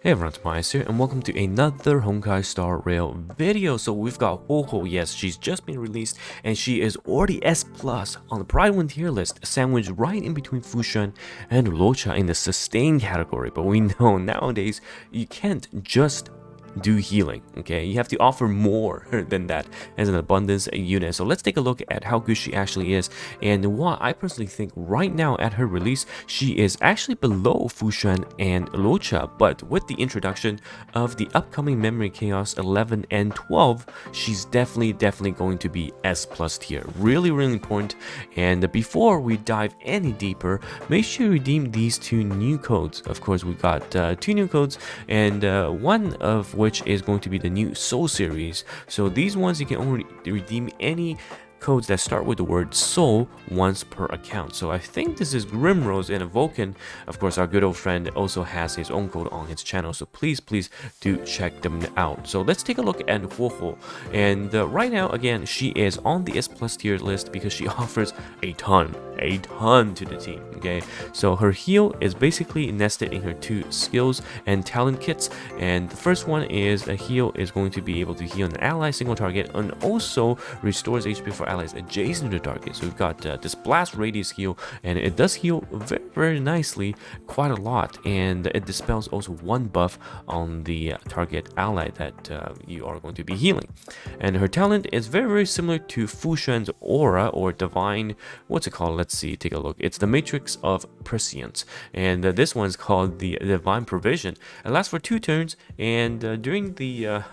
Hey everyone, it's TimaeuSS here, and welcome to another Honkai Star Rail video. So we've got Huohuo. Yes, she's just been released, and she is already S+ on the Pride 1 tier list, sandwiched right in between Fu Xuan and Luocha in the sustain category. But we know nowadays you can't just do healing, okay? You have to offer more than that as an abundance unit. So let's take a look at how good she actually is, and why I personally think right now at her release she is actually below Fu Xuan and Luocha. But with the introduction of the upcoming Memory Chaos 11 and 12, she's definitely going to be S+ tier. Really important. And before we dive any deeper, make sure you redeem these two new codes. Of course, we got two new codes, and one of which is going to be the new Soul series. So these ones you can only redeem any codes that start with the word soul once per account. So I think this is Grimrose and Vulcan. Of course, our good old friend also has his own code on his channel, so please do check them out. So let's take a look at Huohuo. And right now, again, she is on the S+ tier list because she offers a ton to the team. Okay, so her heal is basically nested in her two skills and talent kits, and the first one is a heal is going to be able to heal an ally single target and also restores HP for allies adjacent to the target. So we've got this blast radius heal, and it does heal very nicely, quite a lot, and it dispels also one buff on the target ally that you are going to be healing. And her talent is very similar to Fu Xuan's aura or divine, what's it called? Let's see, take a look. It's the Matrix of Prescience, and this one's called the Divine Provision. It lasts for 2 turns, and during the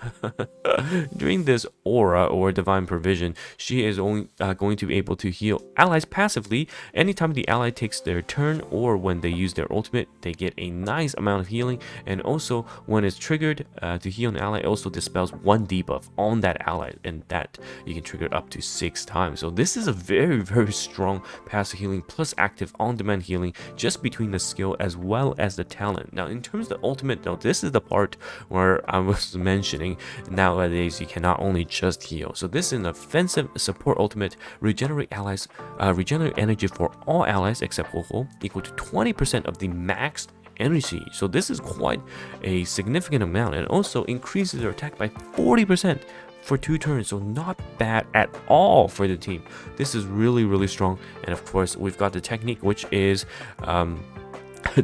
during this aura or Divine Provision, she is only going to be able to heal allies passively. Anytime the ally takes their turn or when they use their ultimate, they get a nice amount of healing. And also when it's triggered to heal an ally, it also dispels 1 debuff on that ally, and that you can trigger up to 6 times. So this is a very strong passive healing plus active on-demand healing just between the skill as well as the talent. Now in terms of the ultimate, now this is the part where I was mentioning nowadays you cannot only just heal. So this is an offensive support ultimate. Regenerate energy for all allies except Huohuo, equal to 20% of the maxed energy. So this is quite a significant amount, and also increases their attack by 40% for 2 turns. So not bad at all for the team. This is really strong. And of course we've got the technique, which is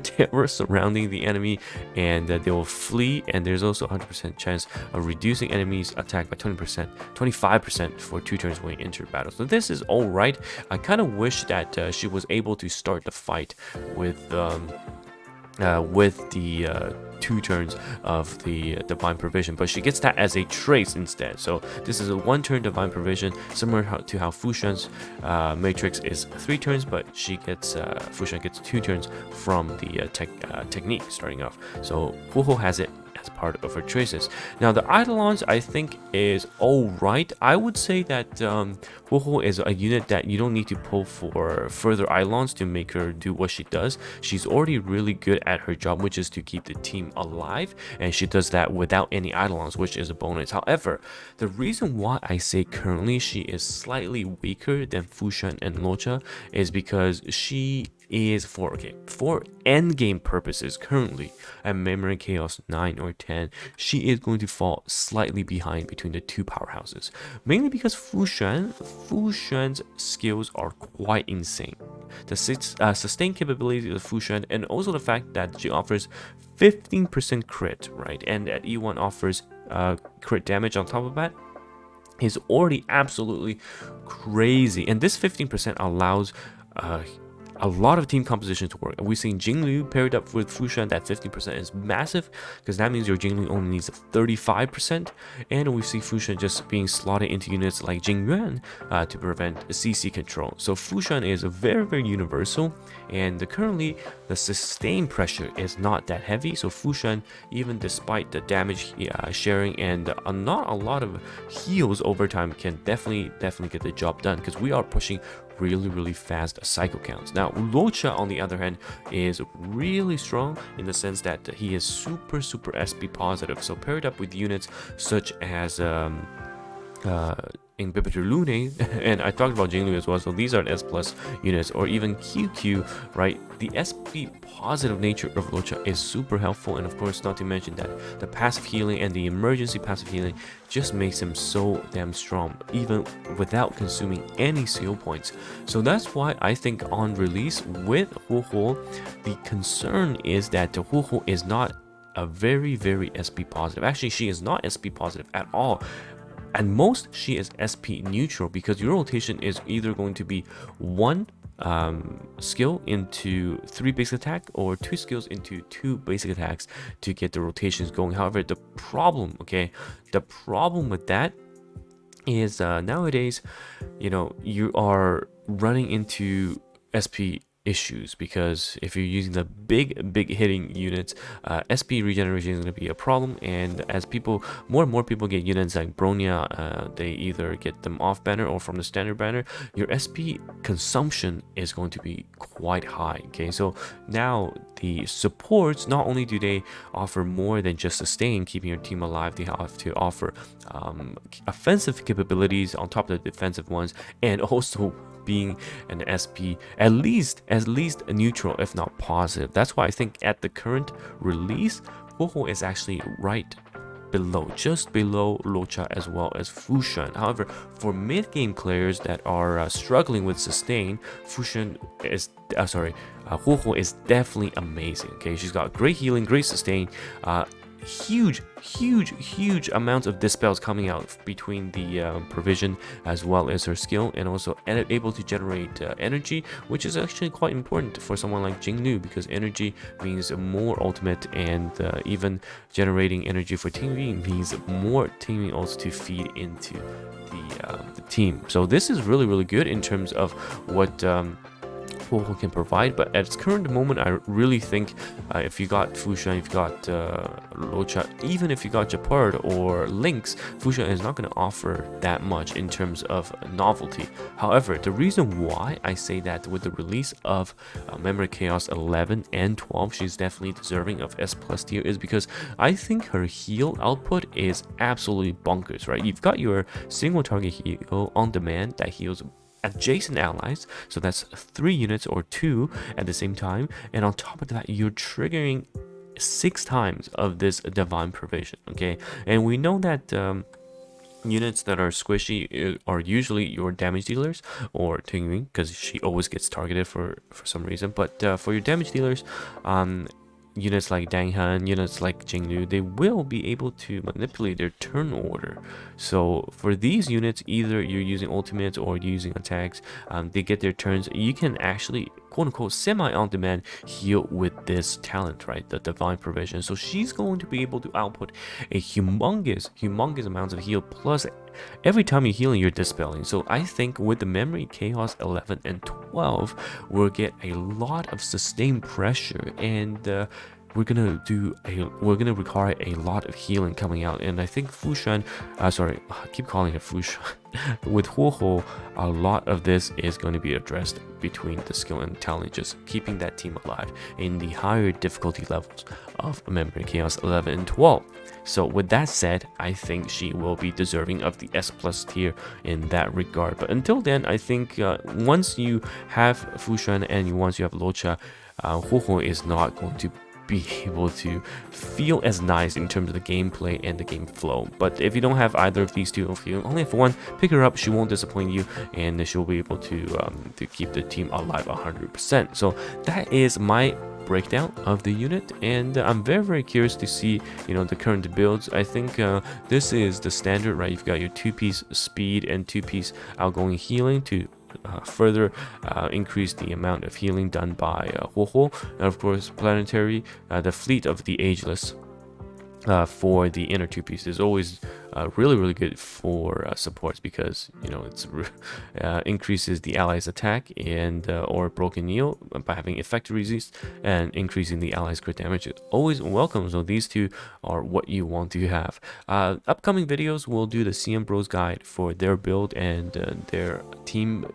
terror surrounding the enemy, and they will flee, and there's also 100% chance of reducing enemies attack by 25% for 2 turns when you enter battle. So this is all right. I kind of wish that she was able to start the fight with the 2 turns of the Divine Provision, but she gets that as a trace instead. So this is a 1 turn Divine Provision, similar to how Fu Xuan's Matrix is 3 turns, but she gets Fu Xuan gets 2 turns from the technique starting off. So Huohuo has it as part of her traces. Now the Eidolons I think is alright. I would say that Huohuo is a unit that you don't need to pull for further Eidolons to make her do what she does. She's already really good at her job, which is to keep the team alive, and she does that without any Eidolons, which is a bonus. However, the reason why I say currently she is slightly weaker than Fu Xuan and Luocha is because she is for endgame purposes currently at Memory Chaos 9 or 10, she is going to fall slightly behind between the 2 powerhouses, mainly because Fu Xuan's skills are quite insane. The sustain capability of Fu Xuan, and also the fact that she offers 15% crit, right, and at E1 offers crit damage on top of that, is already absolutely crazy. And this 15% allows a lot of team composition to work. And we've seen Jingliu paired up with Fu Xuan. That 15% is massive, because that means your Jingliu only needs 35%. And we see Fu Xuan just being slotted into units like Jingyuan to prevent CC control. So Fu Xuan is very universal, and currently the sustain pressure is not that heavy. So Fu Xuan, even despite the damage sharing and not a lot of heals over time, can definitely get the job done, because we are pushing really fast cycle counts. Now Luocha on the other hand is really strong in the sense that he is super SP positive. So paired up with units such as Inhibitor Lune, and I talked about Jinglu as well, so these are S plus units, or even QQ, right? The SP positive nature of Luocha is super helpful, and of course, not to mention that the passive healing and the emergency passive healing just makes him so damn strong, even without consuming any skill points. So that's why I think on release with Huohuo, the concern is that the Huohuo is not a very SP positive. Actually, she is not SP positive at all. At most, she is SP neutral, because your rotation is either going to be one skill into 3 basic attack, or 2 skills into 2 basic attacks to get the rotations going. However, the problem with that is nowadays, you are running into SP issues, because if you're using the big hitting units, SP regeneration is going to be a problem. And as more and more people get units like Bronya, they either get them off banner or from the standard banner, your SP consumption is going to be quite high. Okay, so now the supports, not only do they offer more than just sustain, keeping your team alive, they have to offer offensive capabilities on top of the defensive ones, and also being an SP at least a neutral, if not positive. That's why I think at the current release, Huohuo is actually right below, just below Luocha as well as Fu Xuan. However, for mid-game players that are struggling with sustain, Huohuo is definitely amazing. Okay, she's got great healing, great sustain, huge amounts of dispels coming out between the provision as well as her skill, and also able to generate energy, which is actually quite important for someone like Jinglu, because energy means more ultimate, and even generating energy for teaming means more teaming also to feed into the team. So this is really good in terms of what Huohuo can provide. But at its current moment, I really think if you got Fu Xuan, if you got Luocha, even if you got Japard or Lynx, Fu Xuan is not going to offer that much in terms of novelty. However, the reason why I say that with the release of Memory Chaos 11 and 12, she's definitely deserving of S plus tier, is because I think her heal output is absolutely bonkers, right? You've got your single target heal on demand that heals adjacent allies, so that's 3 units or 2 at the same time, and on top of that, you're triggering 6 times of this divine provision. Okay, and we know that units that are squishy are usually your damage dealers or Tingwing, because she always gets targeted for some reason. But for your damage dealers, units like Danghan, units like Jinglu, they will be able to manipulate their turn order. So for these units, either you're using ultimates or using attacks, they get their turns. You can actually quote-unquote semi-on-demand heal with this talent, right? The divine provision. So she's going to be able to output a humongous amounts of heal, plus every time you're healing, you're dispelling. So I think with the Memory Chaos 11 and 12, we'll get a lot of sustained pressure, and we're gonna require a lot of healing coming out. And I think Fu Xuan, sorry, I keep calling it Fu Xuan. With Huohuo, a lot of this is going to be addressed between the skill and talent, just keeping that team alive in the higher difficulty levels of Memory Chaos 11 and 12. So with that said, I think she will be deserving of the S plus tier in that regard. But until then, I think once you have Fu Xuan and once you have Luocha, Huohuo is not going to be able to feel as nice in terms of the gameplay and the game flow. But if you don't have either of these two, if you only have one, pick her up. She won't disappoint you, and she'll be able to keep the team alive 100%. So that is my breakdown of the unit, and I'm very curious to see the current builds. I think this is the standard, right? You've got your 2-piece speed and 2-piece outgoing healing to further increase the amount of healing done by Huohuo, and of course planetary, the fleet of the ageless for the inner 2-piece is always really good for supports, because it's increases the allies attack and or broken kneel by having effective resist, and increasing the allies crit damage is always welcome. So these two are what you want to have. Upcoming videos will do the CM Bros guide for their build and their team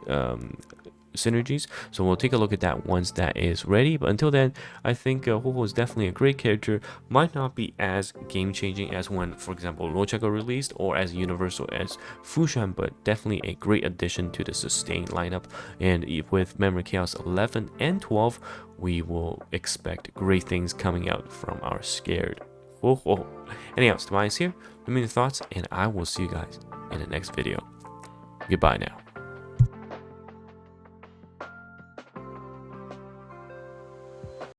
synergies. So we'll take a look at that once that is ready. But until then, I think Huohuo is definitely a great character. Might not be as game-changing as when, for example, Luocha got released, or as universal as Fu Xuan, but definitely a great addition to the sustained lineup. And with Memory Chaos 11 and 12, we will expect great things coming out from our scared Huohuo. Anyways, TimaeuSS here. Let me know your thoughts, and I will see you guys in the next video. Goodbye now.